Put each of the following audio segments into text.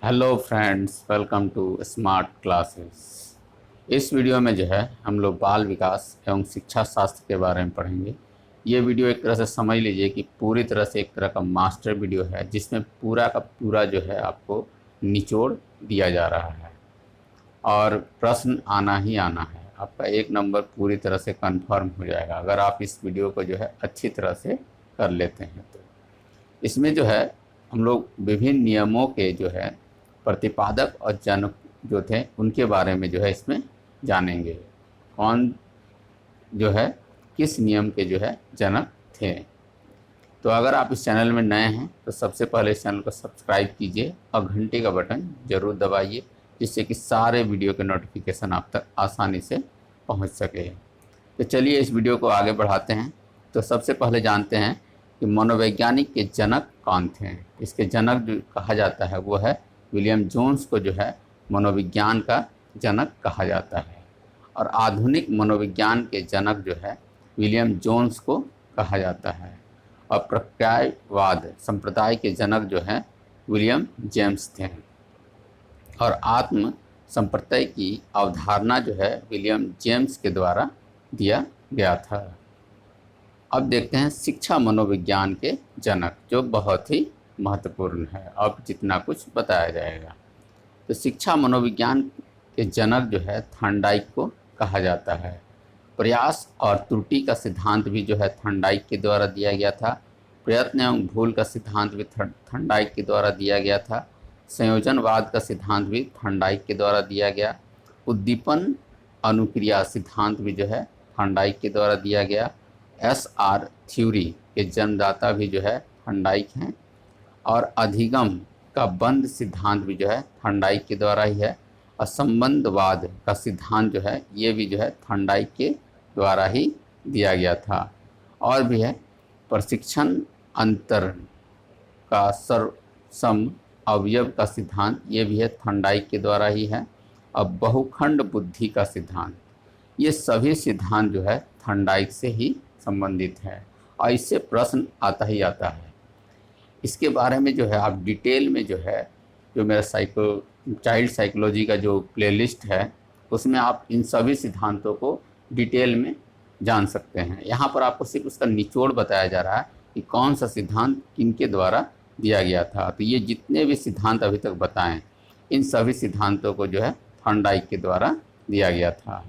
Hello friends, welcome to smart classes. इस video में जो है हम लोग बाल विकास एवं शिक्षा शास्त्र के बारे में पढ़ेंगे। ये वीडियो एक तरह से समझ लीजिए कि पूरी तरह से एक तरह का मास्टर वीडियो है, जिसमें पूरा का पूरा जो है आपको निचोड़ दिया जा रहा है और प्रश्न आना ही आना है। आपका एक नंबर पूरी तरह से कंफर्म हो जाएगा अगर आप इस वीडियो को जो है अच्छी तरह से कर लेते हैं। तो इसमें जो है हम लोग विभिन्न नियमों के जो है प्रतिपादक और जनक जो थे उनके बारे में जो है इसमें जानेंगे। कौन जो है किस नियम के जो है जनक थे। तो अगर आप इस चैनल में नए हैं तो सबसे पहले इस चैनल को सब्सक्राइब कीजिए और घंटे का बटन ज़रूर दबाइए, जिससे कि सारे वीडियो के नोटिफिकेशन आप तक आसानी से पहुंच सके। तो चलिए इस वीडियो को आगे बढ़ाते हैं। तो सबसे पहले जानते हैं कि मनोवैज्ञानिक के जनक कौन थे। इसके जनक जो कहा जाता है वो है विलियम जोन्स को जो है मनोविज्ञान का जनक कहा जाता है। और आधुनिक मनोविज्ञान के जनक जो है विलियम जोन्स को कहा जाता है। और प्रक्रियावाद संप्रदाय के जनक जो है विलियम जेम्स थे। और आत्म संप्रत्यय की अवधारणा जो है विलियम जेम्स के द्वारा दिया गया था। अब देखते हैं शिक्षा मनोविज्ञान के जनक, जो बहुत ही महत्वपूर्ण है। अब जितना कुछ बताया जाएगा, तो शिक्षा मनोविज्ञान के जनक जो है थॉर्नडाइक को कहा जाता है। प्रयास और त्रुटि का सिद्धांत भी जो है थॉर्नडाइक के द्वारा दिया गया था। प्रयत्न एवं भूल का सिद्धांत भी थॉर्नडाइक के द्वारा दिया गया था। संयोजनवाद का सिद्धांत भी थॉर्नडाइक के द्वारा दिया गया। उद्दीपन अनुक्रिया सिद्धांत भी जो है थॉर्नडाइक के द्वारा दिया गया। एसआर थ्योरी के जन्मदाता भी जो है थॉर्नडाइक हैं। और अधिगम का बंध सिद्धांत भी जो है थॉर्नडाइक के द्वारा ही है। और संबंधवाद का सिद्धांत जो है ये भी जो है थॉर्नडाइक के द्वारा ही दिया गया था। और भी है प्रशिक्षण अंतर का सर्वसम अवयव का सिद्धांत, ये भी है थॉर्नडाइक के द्वारा ही है। अब बहुखंड बुद्धि का सिद्धांत, ये सभी सिद्धांत जो है थॉर्नडाइक से ही संबंधित है और इससे प्रश्न आता ही आता है। इसके बारे में जो है आप डिटेल में जो है जो मेरा चाइल्ड साइकोलॉजी का जो प्लेलिस्ट है उसमें आप इन सभी सिद्धांतों को डिटेल में जान सकते हैं। यहाँ पर आपको सिर्फ उसका निचोड़ बताया जा रहा है कि कौन सा सिद्धांत किनके द्वारा दिया गया था। तो ये जितने भी सिद्धांत अभी तक बताएं, इन सभी सिद्धांतों को जो है थॉर्नडाइक के द्वारा दिया गया था।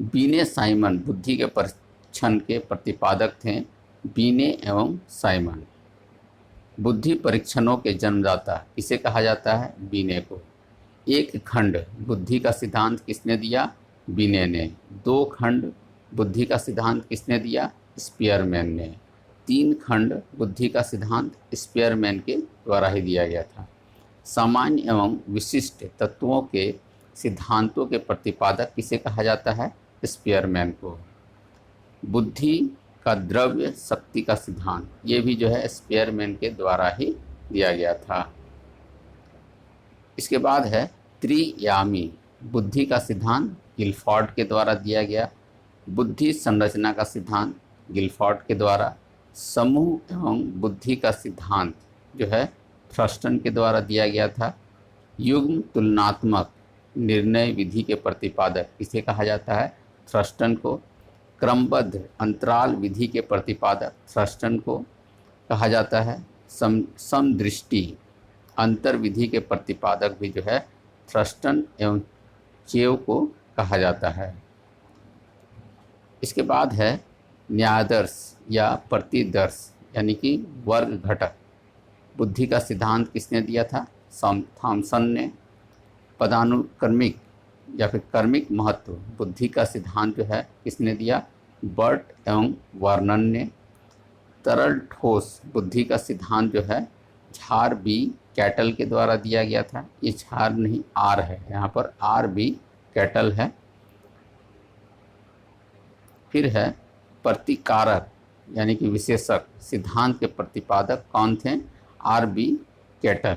बीने साइमन बुद्धि के परीक्षण के प्रतिपादक थे। बीने एवं साइमन बुद्धि परीक्षणों के जन्मदाता किसे कहा जाता है? बीने को। एक खंड बुद्धि का सिद्धांत किसने दिया? बीने ने। दो खंड बुद्धि का सिद्धांत किसने दिया? स्पीयरमैन ने। तीन खंड बुद्धि का सिद्धांत स्पीयरमैन के द्वारा ही दिया गया था। सामान्य एवं विशिष्ट तत्वों के सिद्धांतों के प्रतिपादक किसे कहा जाता है? स्पीयरमैन को। बुद्धि का द्रव्य शक्ति का सिद्धांत, ये भी जो है स्पीयरमैन के द्वारा ही दिया गया था। इसके बाद है त्रियामी बुद्धि का सिद्धांत गिलफोर्ड के द्वारा दिया गया। बुद्धि संरचना का सिद्धांत गिलफोर्ड के द्वारा। समूह एवं बुद्धि का सिद्धांत जो है थ्रस्टन के द्वारा दिया गया था। युग्म तुलनात्मक निर्णय विधि के प्रतिपादक किसे कहा जाता है? थ्रस्टन को। क्रमबद्ध अंतराल विधि के प्रतिपादक थ्रस्टन को कहा जाता है। समदृष्टि अंतर विधि के प्रतिपादक भी जो है थ्रस्टन एवं चेव को कहा जाता है। इसके बाद है न्यायादर्श या प्रतिदर्श यानी कि वर्ग घटक बुद्धि का सिद्धांत किसने दिया था? थॉमसन ने। पदानुक्रमिक या फिर कर्मिक महत्व बुद्धि का सिद्धांत जो है किसने दिया? बर्ट एवं वर्नन ने। तरल ठोस बुद्धि का सिद्धांत जो है झार बी कैटल के द्वारा दिया गया था। ये झार नहीं आर है, यहाँ पर आर बी कैटल है। फिर है प्रतिकारक यानी कि विशेषक सिद्धांत के प्रतिपादक कौन थे? R B Cattell.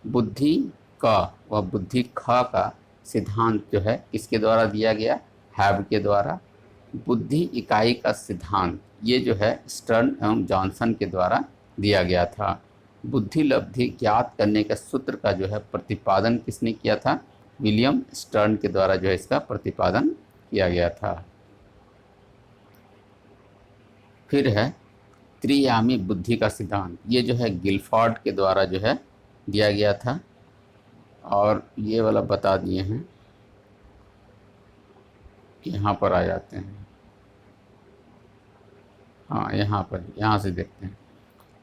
बुद्धि क व बुद्धि ख का सिद्धांत जो है किसके द्वारा दिया गया? हैब के द्वारा। बुद्धि इकाई का सिद्धांत ये जो है स्टर्न एवं जॉनसन के द्वारा दिया गया था। बुद्धि लब्धि ज्ञात करने के सूत्र का जो है प्रतिपादन किसने किया था? विलियम स्टर्न के द्वारा जो है इसका प्रतिपादन किया गया था। फिर है त्रियामी बुद्धि का सिद्धांत। ये जो है गिलफोर्ड के द्वारा जो है दिया गया था, और ये वाला बता दिए हैं, यहाँ पर आ जाते हैं। हाँ, यहाँ से देखते हैं।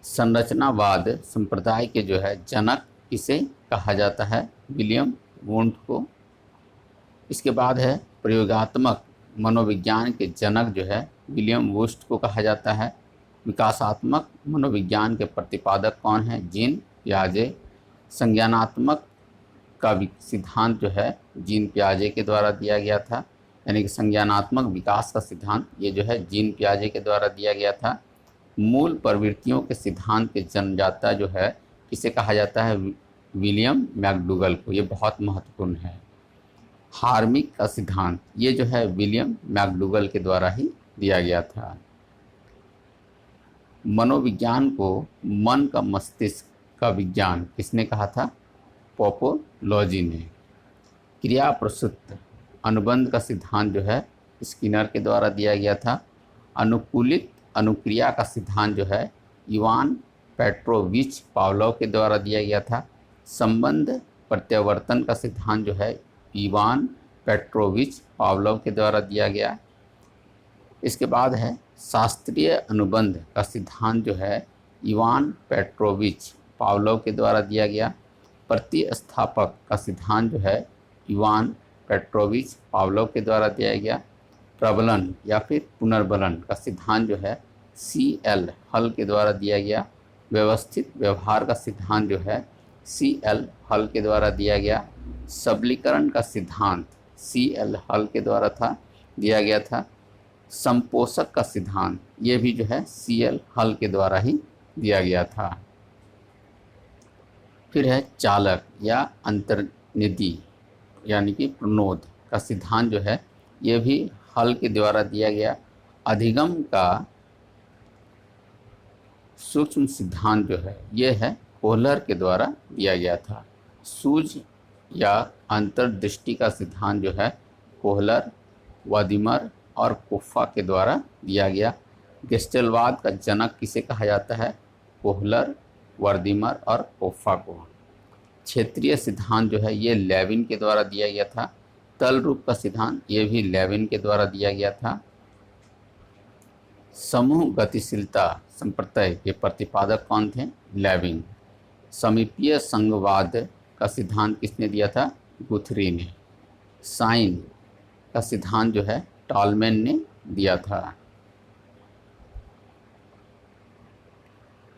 संरचनावाद संप्रदाय के जो है जनक किसे कहा जाता है? विलियम वुंट को। इसके बाद है प्रयोगात्मक मनोविज्ञान के जनक जो है विलियम वुस्ट को कहा जाता है। विकासात्मक मनोविज्ञान के प्रतिपादक कौन है? जीन पियाजे। संज्ञानात्मक का सिद्धांत जो है जीन पियाजे के द्वारा दिया गया था, यानी कि संज्ञानात्मक विकास का सिद्धांत ये जो है जीन पियाजे के द्वारा दिया गया था। मूल प्रवृत्तियों के सिद्धांत के जन्मदाता जो है किसे कहा जाता है? विलियम मैकडूगल को। ये बहुत महत्वपूर्ण है। हार्मिक का सिद्धांत ये जो है विलियम मैकडूगल के द्वारा ही दिया गया था। मनोविज्ञान को मन का मस्तिष्क का विज्ञान किसने कहा था? पोपोलॉजी ने। क्रिया प्रसूत अनुबंध का सिद्धांत जो है स्किनर के द्वारा दिया गया था। अनुकूलित अनुक्रिया का सिद्धांत जो है इवान पेट्रोविच पावलोव के द्वारा दिया गया था। संबंध प्रत्यावर्तन का सिद्धांत जो है इवान पेट्रोविच पावलोव के द्वारा दिया गया। इसके बाद है शास्त्रीय अनुबंध का सिद्धांत जो है इवान पेट्रोविच पावलोव के द्वारा दिया गया। प्रतिस्थापक का सिद्धांत जो है इवान पेट्रोविच पावलोव के द्वारा दिया गया। प्रबलन या फिर पुनर्बलन का सिद्धांत जो है C.L. हल के द्वारा दिया गया। व्यवस्थित व्यवहार का सिद्धांत जो है C.L. हल के द्वारा दिया गया। सबलीकरण का सिद्धांत C.L. हल के द्वारा दिया गया था। संपोषक का सिद्धांत ये भी जो है C.L. हल के द्वारा ही दिया गया था। फिर है चालक या अंतर्निधि यानी कि प्रणोद का सिद्धांत जो है ये भी हल के द्वारा दिया गया। अधिगम का सूक्ष्म सिद्धांत जो है ये है कोहलर के द्वारा दिया गया था। सूझ या अंतर्दृष्टि का सिद्धांत जो है कोहलर, वादिमर और कोफ्फा के द्वारा दिया गया। गेस्टेलवाद का जनक किसे कहा जाता है? कोहलर, वादिमर और कोफ्फा को। क्षेत्रीय सिद्धांत जो है ये लेविन के द्वारा दिया गया था। तल रूप का सिद्धांत ये भी लेविन के द्वारा दिया गया था। समूह गतिशीलता संप्रत्यय के प्रतिपादक कौन थे? लेविन। समीपीय संघवाद का सिद्धांत किसने दिया था? गुथरी ने। साइन का सिद्धांत जो है टॉलमैन ने दिया था।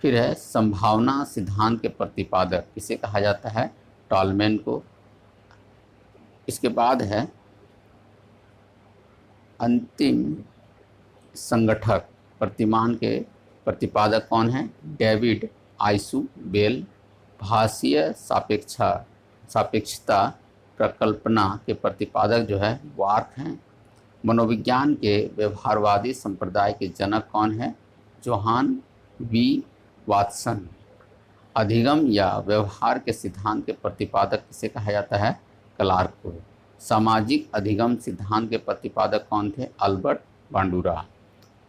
फिर है संभावना सिद्धांत के प्रतिपादक किसे कहा जाता है? टॉलमैन को। इसके बाद है अंतिम संगठक प्रतिमान के प्रतिपादक कौन है? डेविड आइसुबेल। भाषीय सापेक्षता प्रकल्पना के प्रतिपादक जो है वार्क हैं। मनोविज्ञान के व्यवहारवादी संप्रदाय के जनक कौन है? Johan V Watson. अधिगम या व्यवहार के सिद्धांत के प्रतिपादक किसे कहा जाता है? क्लार्क को। सामाजिक अधिगम सिद्धांत के प्रतिपादक कौन थे? अल्बर्ट बांडुरा।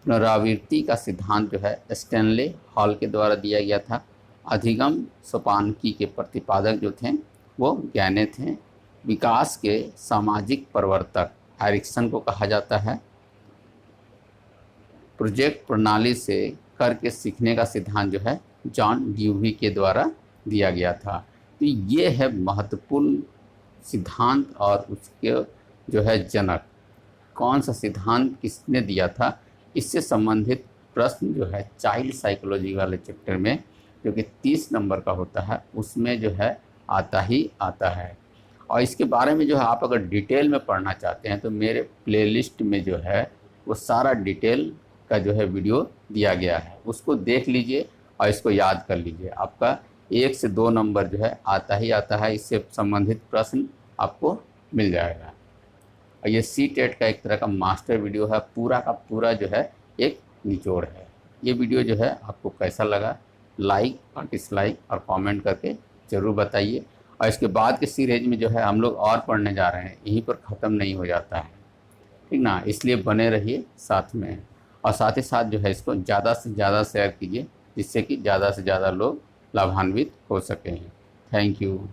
पुनरावृत्ति का सिद्धांत जो है स्टैनले हॉल के द्वारा दिया गया था। अधिगम सोपानकी के प्रतिपादक जो थे वो गैने थे। विकास के सामाजिक प्रवर्तक एरिक्सन को कहा जाता है। प्रोजेक्ट प्रणाली से करके सीखने का सिद्धांत जो है जॉन ड्यूवी के द्वारा दिया गया था। तो ये है महत्वपूर्ण सिद्धांत और उसके जो है जनक। कौन सा सिद्धांत किसने दिया था, इससे संबंधित प्रश्न जो है चाइल्ड साइकोलॉजी वाले चैप्टर में जो कि 30 नंबर का होता है उसमें जो है आता ही आता है। और इसके बारे में जो है आप अगर डिटेल में पढ़ना चाहते हैं तो मेरे प्लेलिस्ट में जो है वो सारा डिटेल का जो है वीडियो दिया गया है, उसको देख लीजिए और इसको याद कर लीजिए। आपका 1 से 2 नंबर जो है आता ही आता है, इससे संबंधित प्रश्न आपको मिल जाएगा। और ये CTET का एक तरह का मास्टर वीडियो है, पूरा का पूरा जो है एक निचोड़ है। ये वीडियो जो है आपको कैसा लगा लाइक और डिसलाइक और कमेंट करके ज़रूर बताइए। और इसके बाद के सीरीज में जो है हम लोग और पढ़ने जा रहे हैं, यहीं पर ख़त्म नहीं हो जाता है, ठीक ना। इसलिए बने रहिए साथ में, और साथ ही साथ जो है इसको ज़्यादा से ज़्यादा शेयर कीजिए, जिससे कि ज़्यादा से ज़्यादा लोग लाभान्वित हो सकें। Thank you.